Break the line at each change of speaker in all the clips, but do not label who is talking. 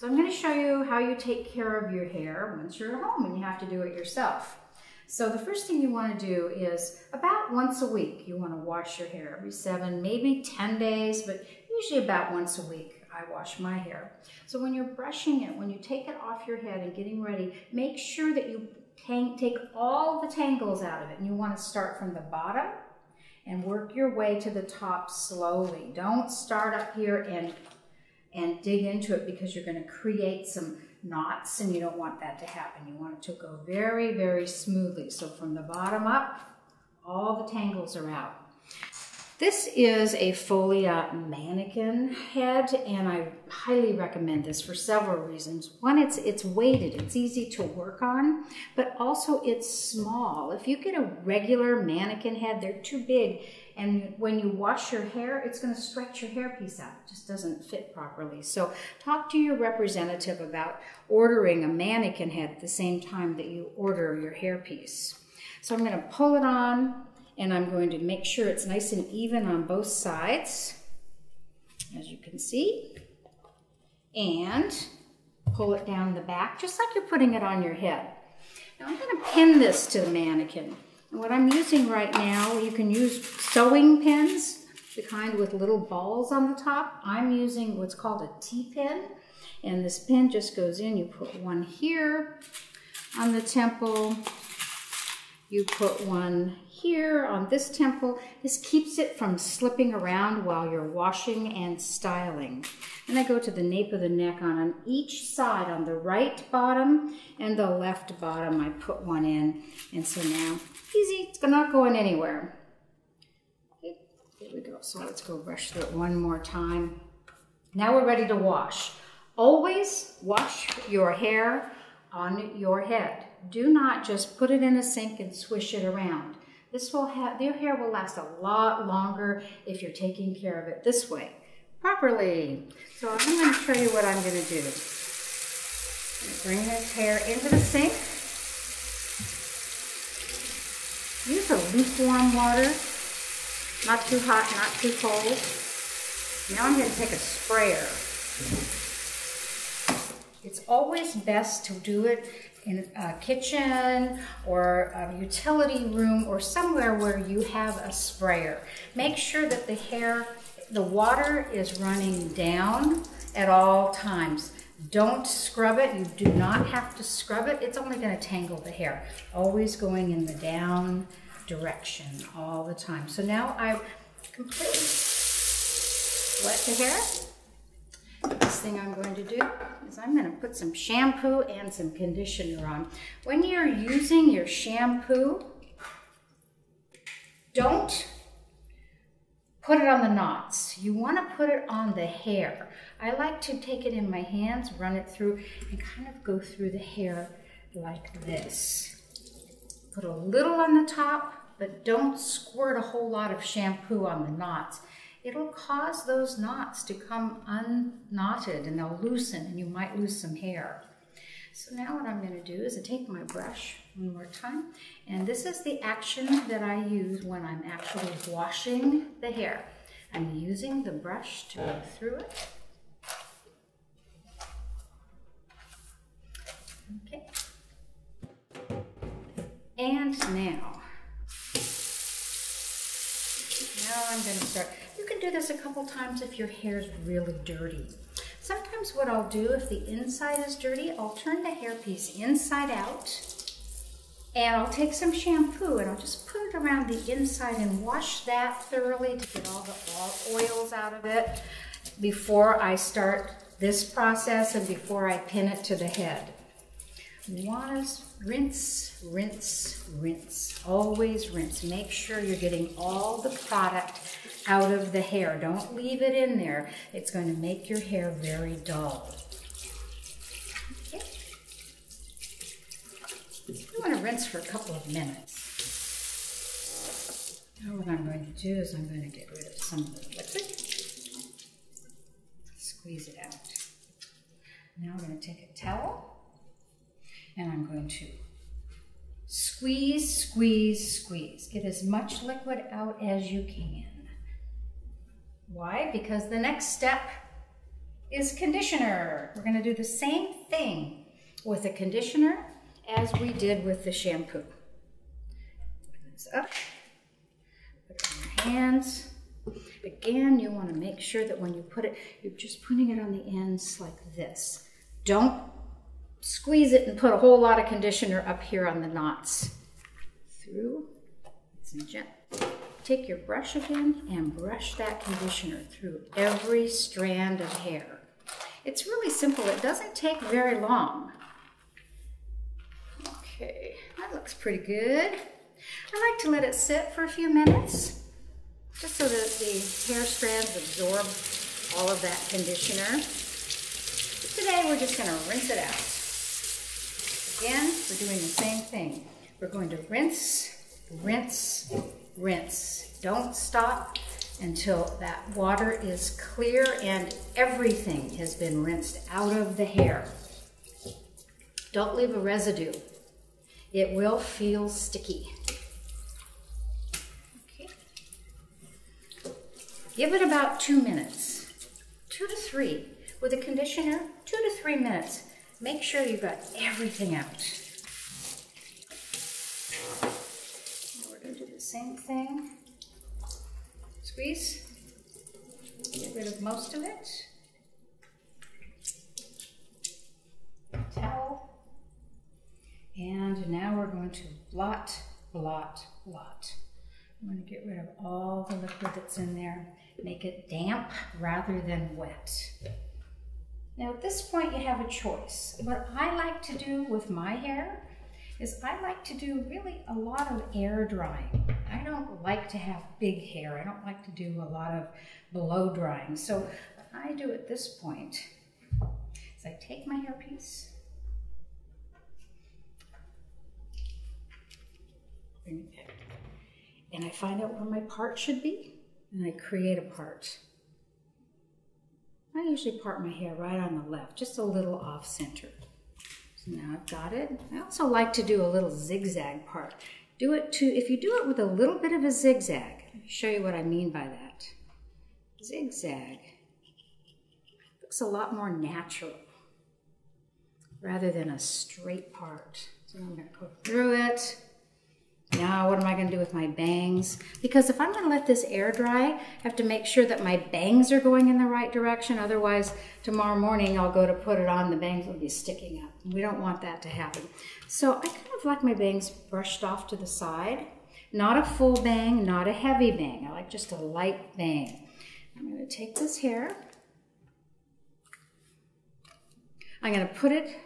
So I'm going to show you how you take care of your hair once you're at home and you have to do it yourself. So the first thing you want to do is about once a week, you want to wash your hair every 7, maybe 10 days, but usually about once a week I wash my hair. So when you're brushing it, when you take it off your head and getting ready, make sure that you take all the tangles out of it. And you want to start from the bottom and work your way to the top slowly. Don't start up here and dig into it because you're going to create some knots and you don't want that to happen. You want it to go very, very smoothly. So from the bottom up, all the tangles are out. This is a Folia mannequin head, and I highly recommend this for several reasons. One, it's weighted, it's easy to work on, but also it's small. If you get a regular mannequin head, they're too big, and when you wash your hair, it's going to stretch your hairpiece out. It just doesn't fit properly. So talk to your representative about ordering a mannequin head at the same time that you order your hairpiece. So I'm going to pull it on, and I'm going to make sure it's nice and even on both sides, as you can see, and pull it down the back, just like you're putting it on your head. Now I'm going to pin this to the mannequin. And what I'm using right now, you can use sewing pins, the kind with little balls on the top. I'm using what's called a T-pin, and this pin just goes in. You put one here on the temple. You put one here on this temple. This keeps it from slipping around while you're washing and styling. And I go to the nape of the neck on each side, on the right bottom and the left bottom. I put one in. And so now, easy, it's not going anywhere. Okay, there we go. So let's go brush through it one more time. Now we're ready to wash. Always wash your hair on your head. Do not just put it in a sink and swish it around. Your hair will last a lot longer if you're taking care of it this way, properly. So I'm going to show you what I'm going to do. I'm going to bring this hair into the sink. Use a lukewarm water, not too hot, not too cold. Now I'm going to take a sprayer. It's always best to do it in a kitchen or a utility room or somewhere where you have a sprayer. Make sure that the water is running down at all times. Don't scrub it. You do not have to scrub it. It's only going to tangle the hair. Always going in the down direction all the time. So now I've completely wet the hair. The next thing I'm going to do is I'm going to put some shampoo and some conditioner on. When you're using your shampoo, don't put it on the knots. You want to put it on the hair. I like to take it in my hands, run it through, and kind of go through the hair like this. Put a little on the top, but don't squirt a whole lot of shampoo on the knots. It'll cause those knots to come unknotted and they'll loosen and you might lose some hair. So now what I'm going to do is I take my brush one more time, and this is the action that I use when I'm actually washing the hair. I'm using the brush to go through it. Okay. And now I'm going to start. You can do this a couple times if your hair is really dirty. Sometimes what I'll do, if the inside is dirty, I'll turn the hairpiece inside out, and I'll take some shampoo and I'll just put it around the inside and wash that thoroughly to get all the oils out of it before I start this process and before I pin it to the head. You want to rinse, rinse, rinse. Always rinse. Make sure you're getting all the product out of the hair. Don't leave it in there. It's going to make your hair very dull. Okay. You want to rinse for a couple of minutes. Now what I'm going to do is I'm going to get rid of some of the liquid. Squeeze it out. Now I'm going to take a towel. And I'm going to squeeze, squeeze, squeeze. Get as much liquid out as you can. Why? Because the next step is conditioner. We're going to do the same thing with the conditioner as we did with the shampoo. Open this up, put it on your hands. Again, you want to make sure that when you put it, you're just putting it on the ends like this. Don't squeeze it and put a whole lot of conditioner up here on the knots. Through, some gentle. Take your brush again and brush that conditioner through every strand of hair. It's really simple. It doesn't take very long. Okay, that looks pretty good. I like to let it sit for a few minutes, just so that the hair strands absorb all of that conditioner. Today we're just going to rinse it out. Again, we're doing the same thing. We're going to rinse, rinse, rinse. Don't stop until that water is clear and everything has been rinsed out of the hair. Don't leave a residue. It will feel sticky. Okay. Give it about 2 minutes, 2 to 3. With a conditioner, 2 to 3 minutes. Make sure you've got everything out. We're going to do the same thing. Squeeze. Get rid of most of it. Towel. And now we're going to blot, blot, blot. I'm going to get rid of all the liquid that's in there. Make it damp rather than wet. Now at this point you have a choice. What I like to do with my hair is I like to do really a lot of air drying. I don't like to have big hair. I don't like to do a lot of blow drying. So what I do at this point is I take my hairpiece, bring it back, and I find out where my part should be, and I create a part. I usually part my hair right on the left, just a little off center. So now I've got it. I also like to do a little zigzag part. Do it too, if you do it with a little bit of a zigzag, let me show you what I mean by that. Zigzag looks a lot more natural rather than a straight part. So I'm going to go through it. Now what am I going to do with my bangs? Because if I'm going to let this air dry, I have to make sure that my bangs are going in the right direction. Otherwise, tomorrow morning I'll go to put it on, the bangs will be sticking up. We don't want that to happen. So I kind of like my bangs brushed off to the side. Not a full bang, not a heavy bang. I like just a light bang. I'm going to take this hair. I'm going to put it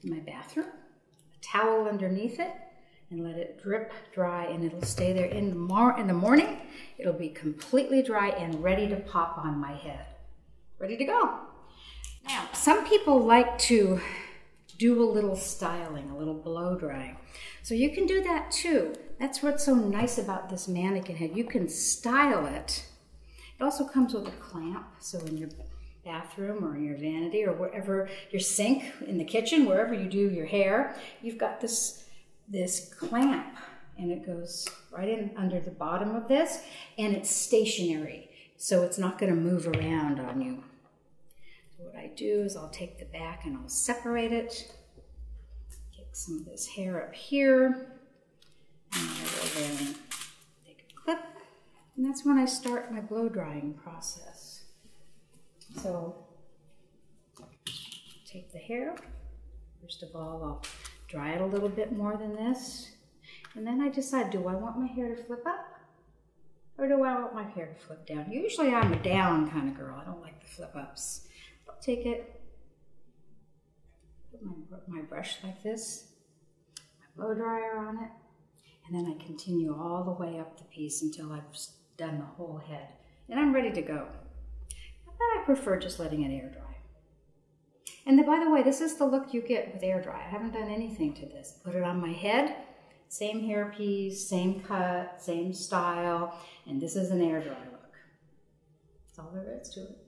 in my bathroom, a towel underneath it, and let it drip dry, and it'll stay there. In the morning, it'll be completely dry and ready to pop on my head. Ready to go. Now, some people like to do a little styling, a little blow drying. So you can do that too. That's what's so nice about this mannequin head. You can style it. It also comes with a clamp, so in your bathroom or in your vanity or wherever, your sink, in the kitchen, wherever you do your hair, you've got this clamp, and it goes right in under the bottom of this, and it's stationary, so it's not going to move around on you. So what I do is I'll take the back and I'll separate it, take some of this hair up here, and I will then take a clip, and that's when I start my blow drying process. So take the hair, first of all I'll dry it a little bit more than this, and then I decide, do I want my hair to flip up or do I want my hair to flip down? Usually I'm a down kind of girl. I don't like the flip ups. I'll take it, put my brush like this, my blow dryer on it, and then I continue all the way up the piece until I've done the whole head, and I'm ready to go. But I prefer just letting it air dry. And then, by the way, this is the look you get with air dry. I haven't done anything to this. Put it on my head, same hairpiece, same cut, same style, and this is an air dry look. That's all there is to it.